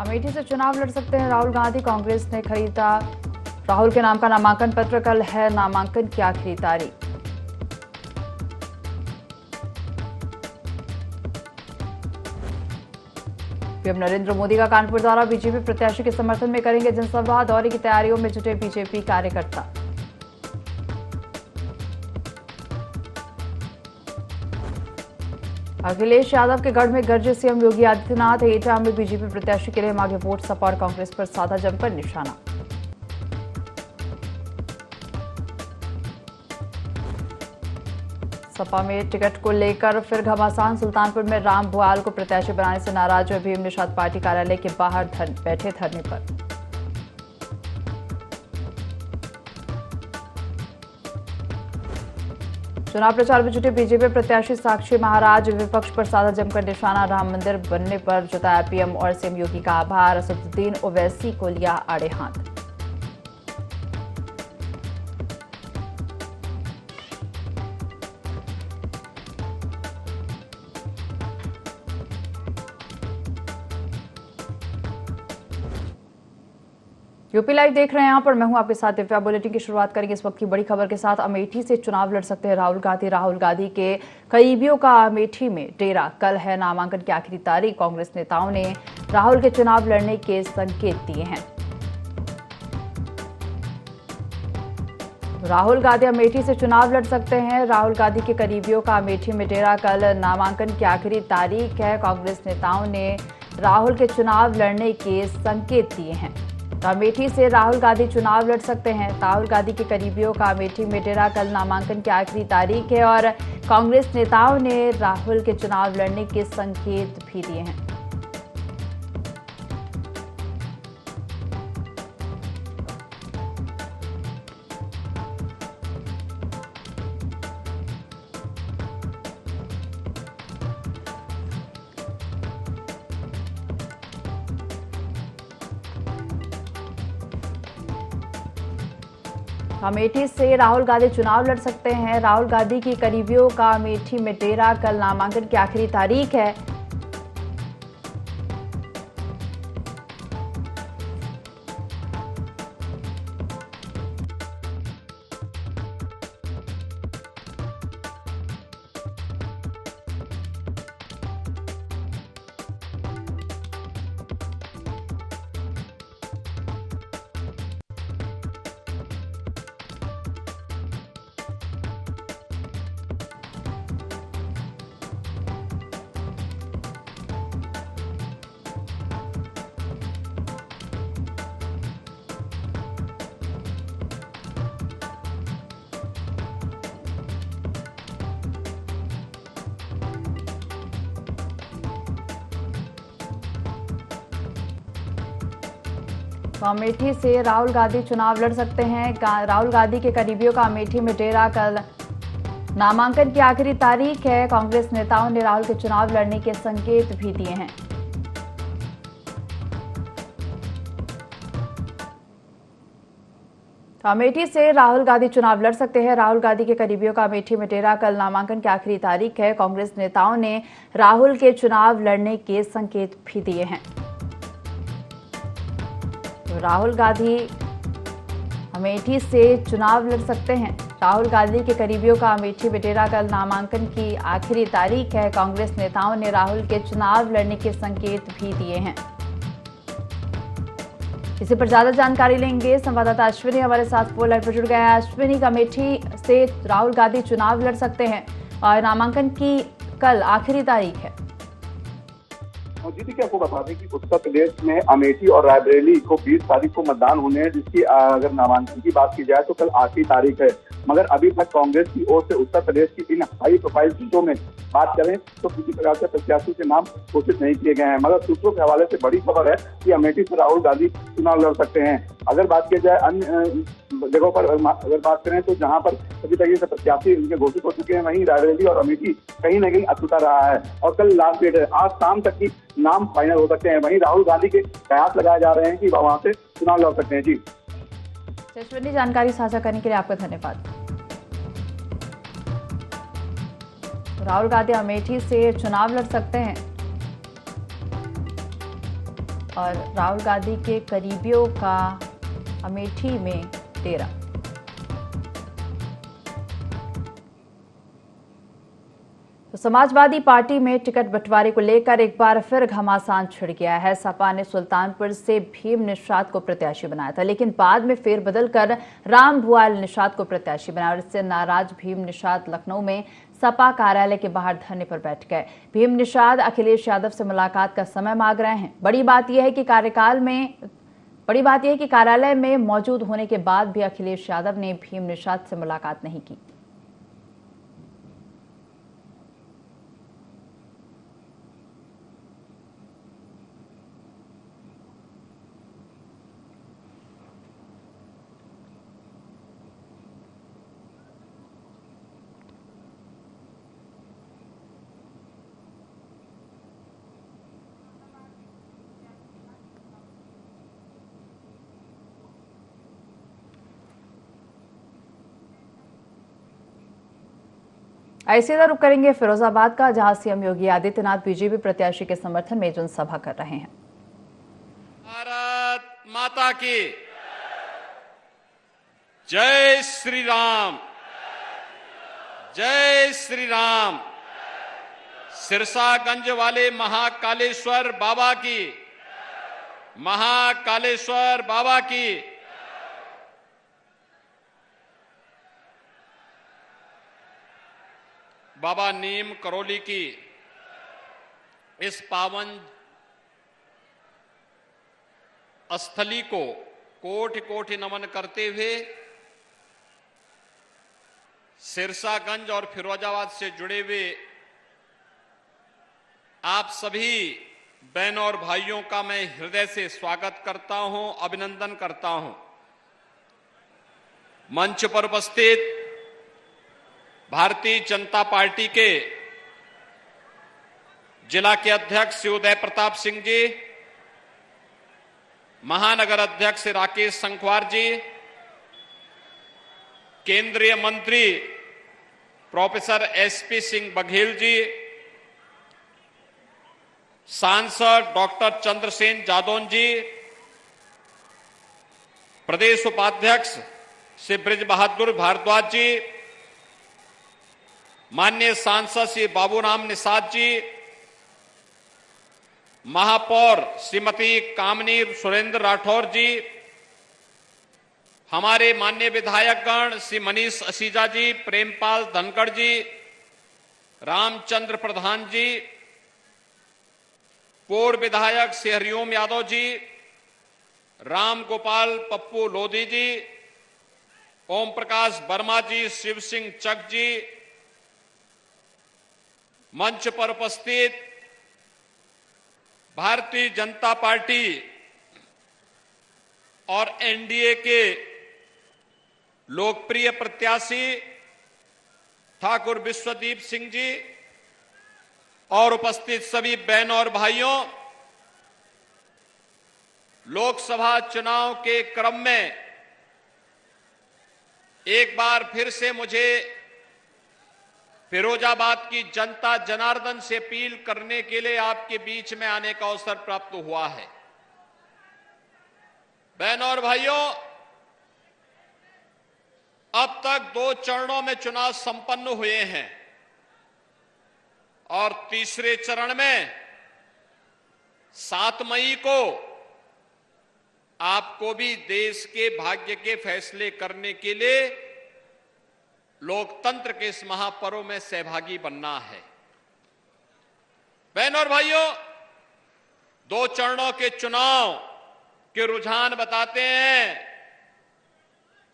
अमेठी से चुनाव लड़ सकते हैं राहुल गांधी। कांग्रेस ने खरीदा राहुल के नाम का नामांकन पत्र। कल है नामांकन की आखिरी तारीख। पीएम नरेंद्र मोदी का कानपुर दौरा। बीजेपी प्रत्याशी के समर्थन में करेंगे जनसभा। दौरे की तैयारियों में जुटे बीजेपी कार्यकर्ता। अखिलेश यादव के गढ़ में गरजे सीएम योगी आदित्यनाथ। एटा में बीजेपी प्रत्याशी के लिए मांगे वोट। सपा और कांग्रेस पर साधा जमकर निशाना। सपा में टिकट को लेकर फिर घमासान। सुल्तानपुर में राम भुआल को प्रत्याशी बनाने से नाराज हुए भीम निषाद पार्टी कार्यालय के बाहर बैठे धरने पर। चुनाव प्रचार में जुटे बीजेपी प्रत्याशी साक्षी महाराज। विपक्ष पर साधा जमकर निशाना। राम मंदिर बनने पर जताया पीएम और सीएम योगी का आभार। असदुद्दीन ओवैसी को लिया आड़े हाथ। यूपी लाइव देख रहे हैं यहाँ पर। मैं हूं आपके साथ दिव्या। बुलेटिन की शुरुआत करेंगे इस वक्त की बड़ी खबर के साथ। अमेठी से चुनाव लड़ सकते हैं राहुल गांधी। राहुल गांधी के करीबियों का अमेठी में डेरा। कल है नामांकन की आखिरी तारीख। कांग्रेस नेताओं ने राहुल के चुनाव लड़ने के संकेत दिए हैं। राहुल गांधी अमेठी से चुनाव लड़ सकते हैं। राहुल गांधी के करीबियों का अमेठी में डेरा। कल नामांकन की आखिरी तारीख है। कांग्रेस नेताओं ने राहुल के चुनाव लड़ने के संकेत दिए हैं। अमेठी से राहुल गांधी चुनाव लड़ सकते हैं। राहुल गांधी के करीबियों का अमेठी में डेरा। कल नामांकन की आखिरी तारीख है और कांग्रेस नेताओं ने राहुल के चुनाव लड़ने के संकेत भी दिए हैं। अमेठी से राहुल गांधी चुनाव लड़ सकते हैं। राहुल गांधी की करीबियों का अमेठी में डेरा। कल नामांकन की आखिरी तारीख है। अमेठी से राहुल गांधी चुनाव लड़ सकते हैं। राहुल गांधी के करीबियों का अमेठी में डेरा। कल नामांकन की आखिरी तारीख है। कांग्रेस नेताओं ने राहुल के चुनाव लड़ने के संकेत भी दिए हैं। अमेठी से राहुल गांधी चुनाव लड़ सकते हैं। राहुल गांधी के करीबियों का अमेठी में डेरा। कल नामांकन की आखिरी तारीख है। कांग्रेस नेताओं ने राहुल के चुनाव लड़ने के संकेत भी दिए हैं। राहुल गांधी अमेठी से चुनाव लड़ सकते हैं। राहुल गांधी के करीबियों का अमेठी में डेरा। कल नामांकन की आखिरी तारीख है। कांग्रेस नेताओं ने राहुल के चुनाव लड़ने के संकेत भी दिए हैं। इसी पर ज्यादा जानकारी लेंगे। संवाददाता अश्विनी हमारे साथ फोन लाइन पर जुड़ गए हैं। अश्विनी, अमेठी से राहुल गांधी चुनाव लड़ सकते हैं और नामांकन की कल आखिरी तारीख है। जी देखिए, आपको बता दें कि उत्तर प्रदेश में अमेठी और रायबरेली को 20 तारीख को मतदान होने हैं, जिसकी अगर नामांकन की बात की जाए तो कल आखिरी तारीख है। मगर अभी तक कांग्रेस की ओर से उत्तर प्रदेश की इन हाई प्रोफाइल सीटों में बात करें तो किसी प्रकार से प्रत्याशी के नाम घोषित नहीं किए गए हैं। मगर सूत्रों के हवाले से बड़ी खबर है कि अमेठी से राहुल गांधी चुनाव लड़ सकते हैं। अगर बात की जाए अन्य जगहों पर अगर बात करें तो जहां पर सभी तरीके से प्रत्याशी उनके घोषित हो चुके हैं, वहीं रायबरेली और अमेठी कहीं न कहीं अछूता रहा है और कल लास्ट डेट है। आज शाम तक की नाम फाइनल हो सकते हैं। वहीं राहुल गांधी के कयास लगाए जा रहे हैं कि वहां से चुनाव लड़ सकते हैं। जी अश्विनी, जानकारी साझा करने के लिए आपका धन्यवाद। राहुल गांधी अमेठी से चुनाव लड़ सकते हैं। और राहुल गांधी के करीबियों का अमेठी में डेरा। तो समाजवादी पार्टी में टिकट बंटवारे को लेकर एक बार फिर घमासान छिड़ गया है। सपा ने सुल्तानपुर से भीम निषाद को प्रत्याशी बनाया था, लेकिन बाद में फेरबदल कर राम भुआल निषाद को प्रत्याशी बनाया और इससे नाराज भीम निषाद लखनऊ में सपा कार्यालय के बाहर धरने पर बैठ गए। भीम निषाद अखिलेश यादव से मुलाकात का समय मांग रहे हैं। बड़ी बात यह है कि कार्यालय में मौजूद होने के बाद भी अखिलेश यादव ने भीम निषाद से मुलाकात नहीं की। ऐसे रुख करेंगे फिरोजाबाद का, जहां सीएम योगी आदित्यनाथ बीजेपी प्रत्याशी के समर्थन में जनसभा कर रहे हैं। भारत माता की जय श्री राम, जय श्री राम। सिरसागंज वाले महाकालेश्वर बाबा की, महाकालेश्वर बाबा की। बाबा नीम करौली की इस पावन स्थली को कोटि कोटि नमन करते हुए सिरसागंज और फिरोजाबाद से जुड़े हुए आप सभी बहनों और भाइयों का मैं हृदय से स्वागत करता हूं, अभिनंदन करता हूं। मंच पर उपस्थित भारतीय जनता पार्टी के जिला के अध्यक्ष श्री उदय प्रताप सिंह जी, महानगर अध्यक्ष राकेश संखवार जी, केंद्रीय मंत्री प्रोफेसर एसपी सिंह बघेल जी, सांसद डॉक्टर चंद्रसेन जादौन जी, प्रदेश उपाध्यक्ष श्री ब्रिज बहादुर भारद्वाज जी, माननीय सांसद श्री बाबूराम निषाद जी, महापौर श्रीमती कामनी सुरेंद्र राठौर जी, हमारे माननीय विधायकगण श्री मनीष असीजा जी, प्रेमपाल धनखड़ जी, रामचंद्र प्रधान जी, पूर्व विधायक श्री हरिओम यादव जी, राम गोपाल पप्पू लोधी जी, ओम प्रकाश वर्मा जी, शिव सिंह चक जी, मंच पर उपस्थित भारतीय जनता पार्टी और एनडीए के लोकप्रिय प्रत्याशी ठाकुर विश्वदीप सिंह जी और उपस्थित सभी बहनों और भाइयों, लोकसभा चुनाव के क्रम में एक बार फिर से मुझे फिरोजाबाद की जनता जनार्दन से अपील करने के लिए आपके बीच में आने का अवसर प्राप्त हुआ है। बहनों और भाइयों, अब तक 2 चरणों में चुनाव संपन्न हुए हैं और तीसरे चरण में 7 मई को आपको भी देश के भाग्य के फैसले करने के लिए लोकतंत्र के इस महापर्व में सहभागी बनना है। बहनों और भाइयों, 2 चरणों के चुनाव के रुझान बताते हैं।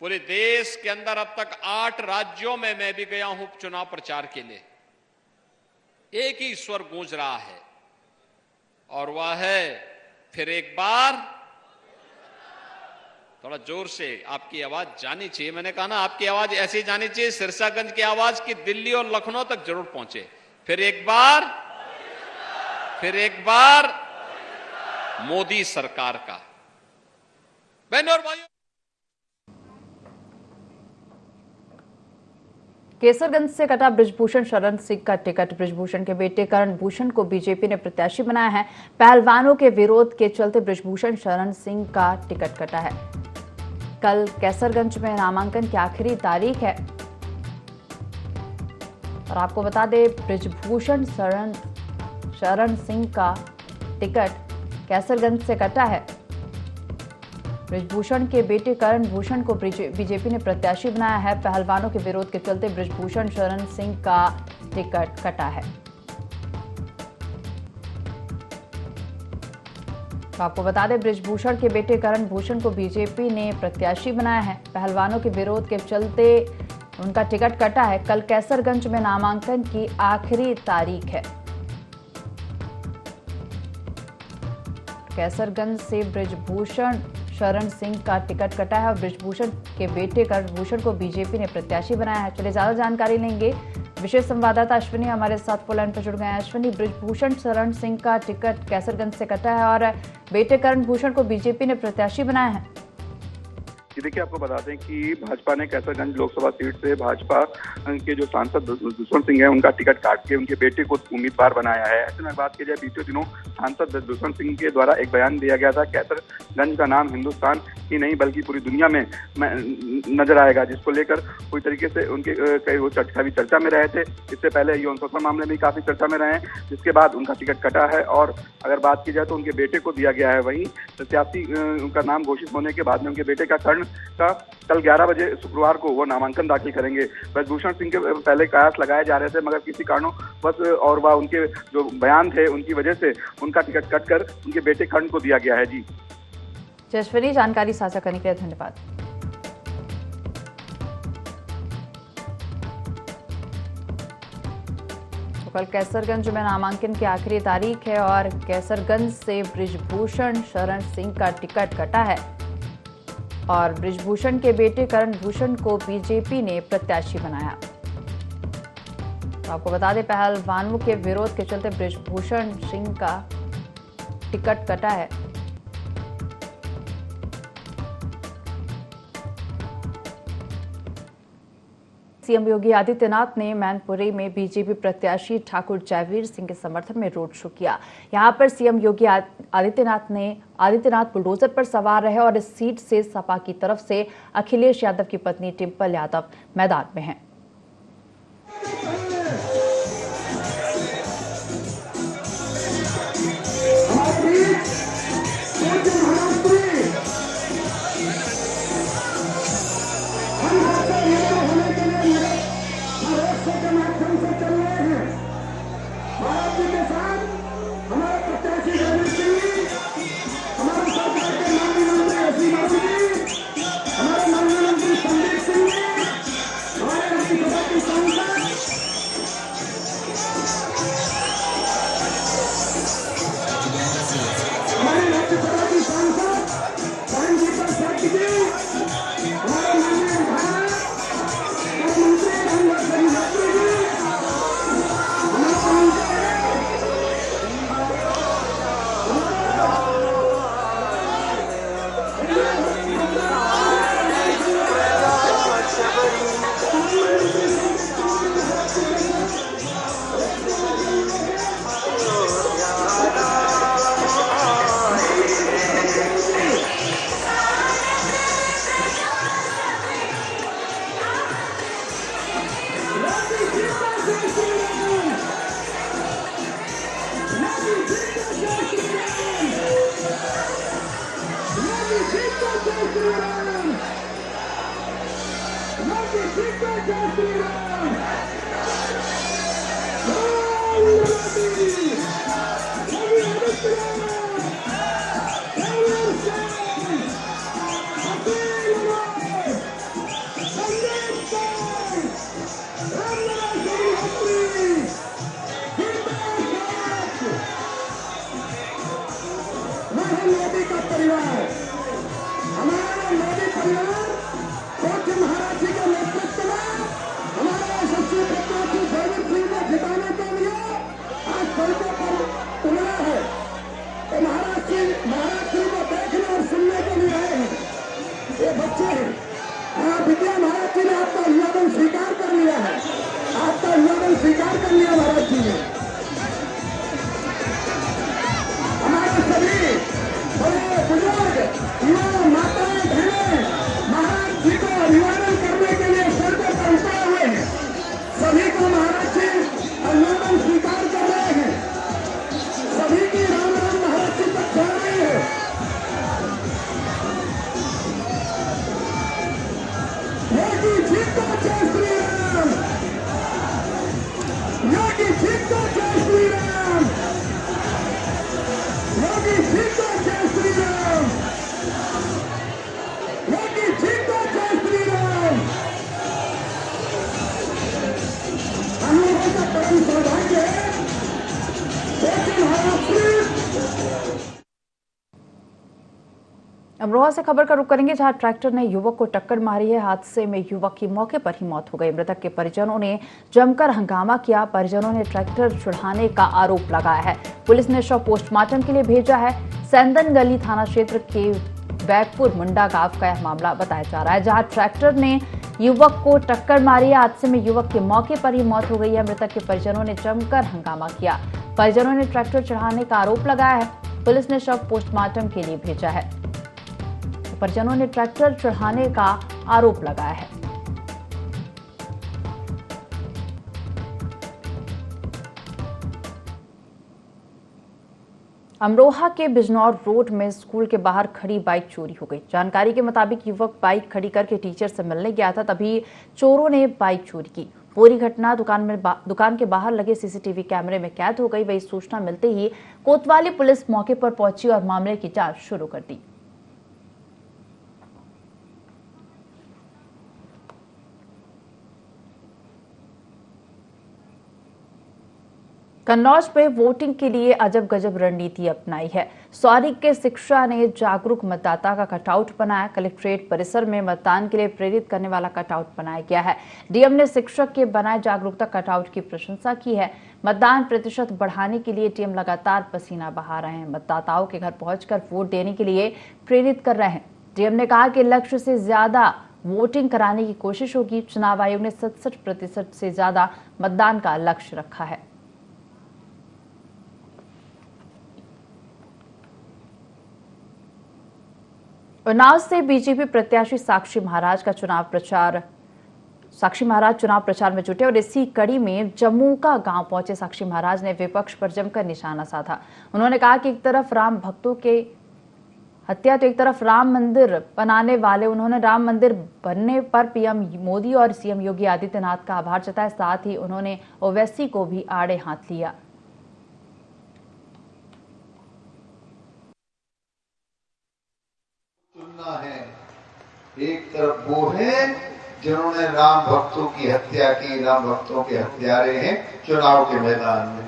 पूरे देश के अंदर अब तक 8 राज्यों में मैं भी गया हूं चुनाव प्रचार के लिए। एक ही स्वर गूंज रहा है और वह है फिर एक बार। थोड़ा जोर से आपकी आवाज जानी चाहिए। मैंने कहा ना, आपकी आवाज ऐसी जानी चाहिए सिरसागंज की आवाज की दिल्ली और लखनऊ तक जरूर पहुंचे। फिर एक बार, फिर एक बार मोदी सरकार का। बहनों और भाइयों, केसरगंज से कटा बृजभूषण शरण सिंह का टिकट। बृजभूषण के बेटे करण भूषण को बीजेपी ने प्रत्याशी बनाया है। पहलवानों के विरोध के चलते बृजभूषण शरण सिंह का टिकट कटा है। कल केसरगंज में नामांकन की आखिरी तारीख है और आपको बता दें बृजभूषण शरण सिंह का टिकट केसरगंज से कटा है। बृजभूषण के बेटे करण भूषण को बीजेपी ने प्रत्याशी बनाया है। पहलवानों के विरोध के चलते बृजभूषण शरण सिंह का टिकट कटा है। तो आपको बता दें बृजभूषण के बेटे करण भूषण को बीजेपी ने प्रत्याशी बनाया है। पहलवानों के विरोध के चलते उनका टिकट कटा है। कल केसरगंज में नामांकन की आखिरी तारीख है। केसरगंज से बृजभूषण शरण सिंह का टिकट कटा है और बृजभूषण के बेटे करण भूषण को बीजेपी ने प्रत्याशी बनाया है। चलिए ज्यादा जानकारी लेंगे। विशेष संवाददाता अश्विनी हमारे साथ फोन लाइन पर जुड़ गए हैं। अश्विनी, बृजभूषण शरण सिंह का टिकट केसरगंज से कटा है और बेटे करण भूषण को बीजेपी ने प्रत्याशी बनाया है। जी देखिए, आपको बता दें कि भाजपा ने केसरगंज लोकसभा सीट से भाजपा के जो सांसद दुष्यंत सिंह हैं उनका टिकट काट के उनके बेटे को उम्मीदवार बनाया है। ऐसे में बात की जाए, बीते दिनों सांसद दुष्यंत सिंह के द्वारा एक बयान दिया गया था, केसरगंज का नाम हिंदुस्तान ही नहीं बल्कि पूरी दुनिया में नजर आएगा, जिसको लेकर पूरी तरीके से उनके कई वो काफी चर्चा में रहे थे। इससे पहले यौन शोषण मामले में काफी चर्चा में रहे, जिसके बाद उनका टिकट कटा है और अगर बात की जाए तो उनके बेटे को दिया गया है। वहीं प्रत्याशी उनका नाम घोषित होने के बाद में उनके बेटे का करण का कल 11 बजे शुक्रवार को वो नामांकन दाखिल करेंगे। बृजभूषण सिंह के पहले कयास लगाए जा रहे थे, मगर किसी कारणों बस और वह उनके जो बयान थे उनकी वजह से उनका टिकट कटकर उनके बेटे करण को दिया गया है। जी जशवरी, जानकारी साझा करने के लिए धन्यवाद। तो कल केसरगंज में नामांकन की आखिरी तारीख है और केसरगंज से बृजभूषण शरण सिंह का टिकट कटा है और बृजभूषण के बेटे करण भूषण को बीजेपी ने प्रत्याशी बनाया। तो आपको बता दें पहलवानों के विरोध के चलते बृजभूषण सिंह का टिकट कटा है। सीएम योगी आदित्यनाथ ने मैनपुरी में बीजेपी प्रत्याशी ठाकुर जयवीर सिंह के समर्थन में रोड शो किया। यहां पर सीएम योगी आदित्यनाथ बुलडोजर पर सवार रहे और इस सीट से सपा की तरफ से अखिलेश यादव की पत्नी डिंपल यादव मैदान में हैं। मोदी का परिवार, हमारा मोदी परिवार कोच महाराज जी के नेतृत्व में हमारे यशस्वी प्रत्याशी जयवीर सिंह को जिताने के लिए आज सड़कों पर उतरा है। तो महाराज सिंह को देखने और सुनने के लिए आए हैं। ये बच्चे हैं, विद्या महाराज जी ने आपका अभिवादन स्वीकार कर लिया है, आपका अभिवादन स्वीकार कर लिया महाराज जी ने। हमारे सभी बड़े बुजुर्ग, युवा, माताएं, बहनें महाराज जी को अभिवादन करने के लिए सड़कों पर उतरे हुए हैं। सभी को महाराज जी अभिवादन स्वीकार कर रहे हैं। सभी की राम राम महाराज जी तक जा रही है। योगी जी को जय श्री राम, योगी जी को जय श्री राम, योगी जी को जय श्री राम, योगी जी को जय श्री राम। हम लोगों का परम सौभाग्य है अमरोहा से खबर का रुख करेंगे, जहां ट्रैक्टर ने युवक को टक्कर मारी है। हादसे में युवक की मौके पर ही मौत हो गई। मृतक के परिजनों ने जमकर हंगामा किया। परिजनों ने ट्रैक्टर चुराने का आरोप लगाया है। पुलिस ने शव पोस्टमार्टम के लिए भेजा है। सैंदन गली थाना क्षेत्र के बैकपुर मुंडा गांव का यह मामला बताया जा रहा है, जहां ट्रैक्टर ने युवक को टक्कर मारी है। हादसे में युवक की मौके पर ही मौत हो गई है। मृतक के परिजनों ने जमकर हंगामा किया। परिजनों ने ट्रैक्टर चढ़ाने का आरोप लगाया है। पुलिस ने शव पोस्टमार्टम के लिए भेजा है। परिजनों ने ट्रैक्टर चढ़ाने का आरोप लगाया है। अमरोहा के बिजनौर रोड में स्कूल के बाहर खड़ी बाइक चोरी हो गई। जानकारी के मुताबिक युवक बाइक खड़ी करके टीचर से मिलने गया था, तभी चोरों ने बाइक चोरी की। पूरी घटना दुकान के बाहर लगे सीसीटीवी कैमरे में कैद हो गई। वही सूचना मिलते ही कोतवाली पुलिस मौके पर पहुंची और मामले की जांच शुरू कर दी। कन्नौज में वोटिंग के लिए अजब गजब रणनीति अपनाई है। सौरिक के शिक्षा ने जागरूक मतदाता का कटआउट बनाया। कलेक्ट्रेट परिसर में मतदान के लिए प्रेरित करने वाला कटआउट बनाया गया है। डीएम ने शिक्षक के बनाए जागरूकता कटआउट की प्रशंसा की है। मतदान प्रतिशत बढ़ाने के लिए टीएम लगातार पसीना बहा रहे हैं। मतदाताओं के घर पहुंचकर वोट देने के लिए प्रेरित कर रहे हैं। डीएम ने कहा कि लक्ष्य से ज्यादा वोटिंग कराने की कोशिश होगी। चुनाव आयोग ने 67% से ज्यादा मतदान का लक्ष्य रखा है। उन्नाव से बीजेपी प्रत्याशी साक्षी महाराज चुनाव प्रचार में जुटे और इसी कड़ी में जम्मू का गांव पहुंचे साक्षी महाराज ने विपक्ष पर जमकर निशाना साधा। उन्होंने कहा कि एक तरफ राम भक्तों के हत्या तो एक तरफ राम मंदिर बनाने वाले। उन्होंने राम मंदिर बनने पर पीएम मोदी और सीएम योगी आदित्यनाथ का आभार जताया। साथ ही उन्होंने ओवैसी को भी आड़े हाथ लिया। चुनना है, एक तरफ वो है जिन्होंने राम भक्तों की हत्या की, राम भक्तों के हत्यारे हैं चुनाव के मैदान में,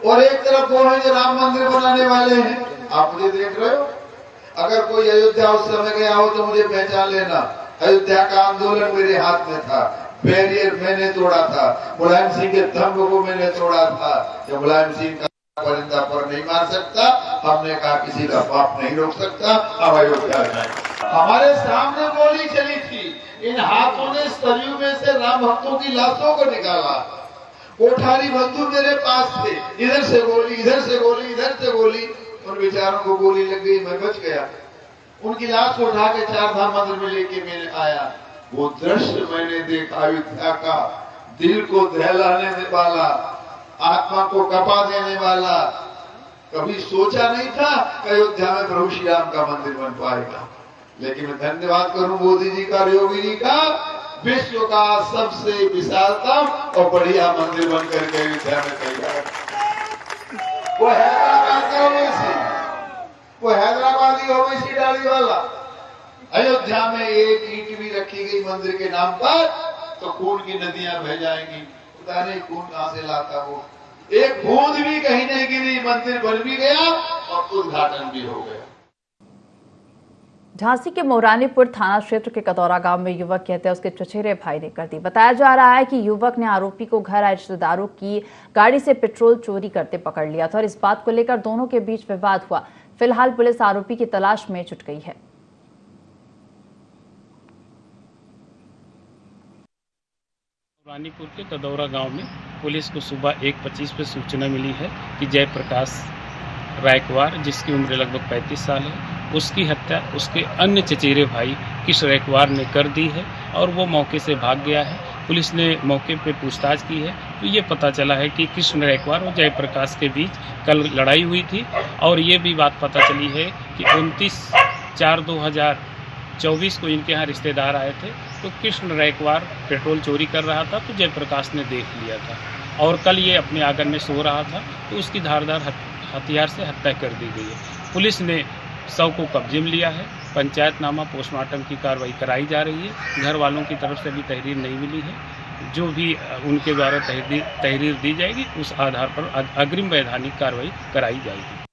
और एक तरफ वो है जो राम मंदिर बनाने वाले हैं। आप मुझे देख रहे हो, अगर कोई अयोध्या उस समय गया हो तो मुझे पहचान लेना। अयोध्या का आंदोलन मेरे हाथ में था, बैरियर मैंने तोड़ा था, मुलायम सिंह के थंब को मैंने तोड़ा था। जब मुलायम सिंह का परिंदा पर नहीं मार सकता, हमने कहा किसी का पाप नहीं रोक सकता, अब अयोध्या जाए। हमारे सामने गोली चली थी, इन हाथों ने सरयू में से राम भक्तों की लाशों को निकाला। कोठारी बंधु मेरे पास थे, इधर से गोली, इधर से गोली, इधर से गोली, उन बेचारों को गोली लग गई, मैं बच गया। उनकी लाश को उठा के चार धाम मंदिर में लेके मैंने आया। वो दृश्य मैंने देखा अयोध्या का, दिल को दहलाने वाला, आत्मा को कपा देने वाला। कभी सोचा नहीं था कि अयोध्या में प्रभु श्री राम का मंदिर बन पाएगा, लेकिन मैं धन्यवाद करूं मोदी जी का, योगी जी का। विश्व का सबसे विशालतम और बढ़िया मंदिर बनकर के अयोध्या में तैयार। वो हैदराबाद का ओवैसी, वो हैदराबादी ओवैसी डाली वाला। अयोध्या में एक ईंट भी रखी गई मंदिर के नाम पर तो खून की नदियां बह जाएंगी। पता नहीं खून कहां से लाता वो। एक बूंद भी कहीं नहीं गिरी, मंदिर बन भी गया और उद्घाटन भी हो गया। झांसी के मोरानीपुर थाना क्षेत्र के कतौरा गांव में युवक की हत्या उसके चचेरे भाई ने कर दी। बताया जा रहा है कि युवक ने आरोपी को घर आए रिश्तेदारों की गाड़ी से पेट्रोल चोरी करते पकड़ लिया था और इस बात को लेकर दोनों के बीच विवाद हुआ। फिलहाल पुलिस आरोपी की तलाश में जुट गई है। पानीपुर के तदौरा गांव में पुलिस को सुबह 1:25 पे सूचना मिली है कि जयप्रकाश रायकवार, जिसकी उम्र लगभग 35 साल है, उसकी हत्या उसके अन्य चचेरे भाई किश रायकवार ने कर दी है और वो मौके से भाग गया है। पुलिस ने मौके पर पूछताछ की है तो ये पता चला है कि कृष्ण रायकवार और जयप्रकाश के बीच कल लड़ाई हुई थी और ये भी बात पता चली है कि 29/4/2024 को इनके यहाँ रिश्तेदार आए थे तो कृष्ण रायकवार पेट्रोल चोरी कर रहा था तो जयप्रकाश ने देख लिया था और कल ये अपने आंगन में सो रहा था तो उसकी धारदार हथियार से हत्या कर दी गई है। पुलिस ने शव को कब्जे में लिया है। पंचायतनामा पोस्टमार्टम की कार्रवाई कराई जा रही है। घर वालों की तरफ से भी तहरीर नहीं मिली है। जो भी उनके द्वारा तहरीर दी जाएगी उस आधार पर अग्रिम वैधानिक कार्रवाई कराई जाएगी।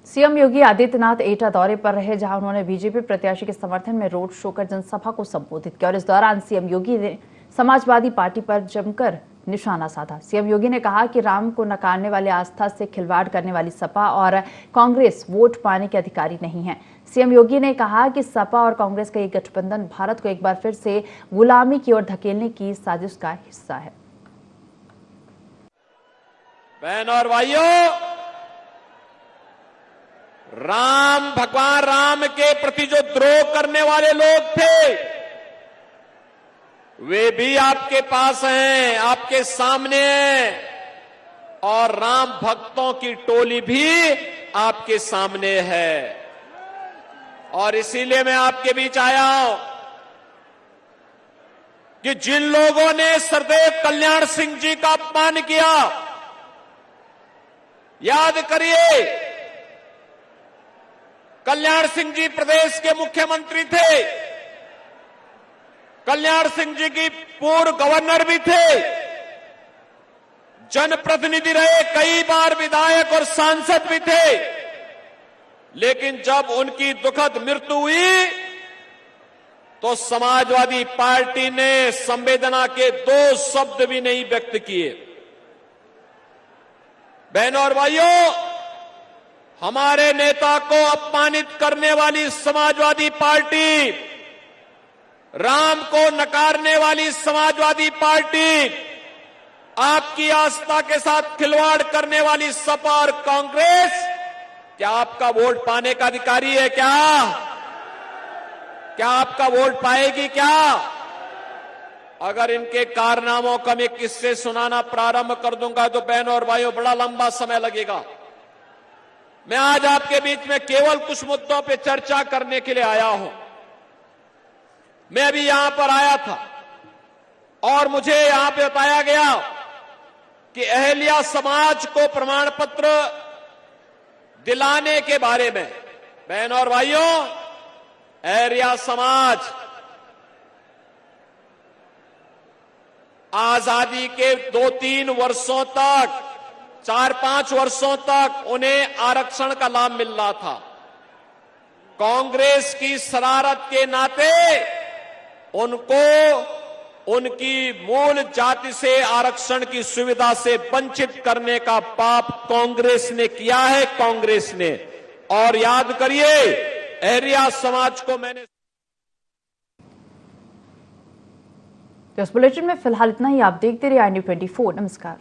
सीएम योगी आदित्यनाथ एटा दौरे पर रहे, जहां उन्होंने बीजेपी प्रत्याशी के समर्थन में रोड शो कर जनसभा को संबोधित किया और इस दौरान सीएम योगी ने समाजवादी पार्टी पर जमकर निशाना साधा। सीएम योगी ने कहा कि राम को नकारने वाले, आस्था से खिलवाड़ करने वाली सपा और कांग्रेस वोट पाने के अधिकारी नहीं है। सीएम योगी ने कहा कि सपा और कांग्रेस का ये गठबंधन भारत को एक बार फिर से गुलामी की ओर धकेलने की साजिश का हिस्सा है। बहन और भाइयों, राम, भगवान राम के प्रति जो द्रोह करने वाले लोग थे वे भी आपके पास हैं, आपके सामने हैं और राम भक्तों की टोली भी आपके सामने है और इसीलिए मैं आपके बीच आया हूं कि जिन लोगों ने सरदेव कल्याण सिंह जी का अपमान किया, याद करिए कल्याण सिंह जी प्रदेश के मुख्यमंत्री थे, कल्याण सिंह जी की पूर्व गवर्नर भी थे, जनप्रतिनिधि रहे, कई बार विधायक और सांसद भी थे, लेकिन जब उनकी दुखद मृत्यु हुई तो समाजवादी पार्टी ने संवेदना के 2 शब्द भी नहीं व्यक्त किए। बहनों और भाइयों, हमारे नेता को अपमानित करने वाली समाजवादी पार्टी, राम को नकारने वाली समाजवादी पार्टी, आपकी आस्था के साथ खिलवाड़ करने वाली सपा और कांग्रेस क्या आपका वोट पाने का अधिकारी है? क्या आपका वोट पाएगी? क्या अगर इनके कारनामों का मैं किस्से सुनाना प्रारंभ कर दूंगा तो बहनों और भाइयों बड़ा लंबा समय लगेगा। मैं आज आपके बीच में केवल कुछ मुद्दों पे चर्चा करने के लिए आया हूं। मैं अभी यहां पर आया था और मुझे यहां पे बताया गया कि अहल्या समाज को प्रमाण पत्र दिलाने के बारे में। बहनों और भाइयों, अहल्या समाज आजादी के 2-3 वर्षों तक, 4-5 वर्षों तक उन्हें आरक्षण का लाभ मिल रहा था। कांग्रेस की शरारत के नाते उनको उनकी मूल जाति से आरक्षण की सुविधा से वंचित करने का पाप कांग्रेस ने किया है, कांग्रेस ने। और याद करिए, अहल्या समाज को मैंने इस बुलेटिन में फिलहाल इतना ही। आप देखते रहिए i24। नमस्कार।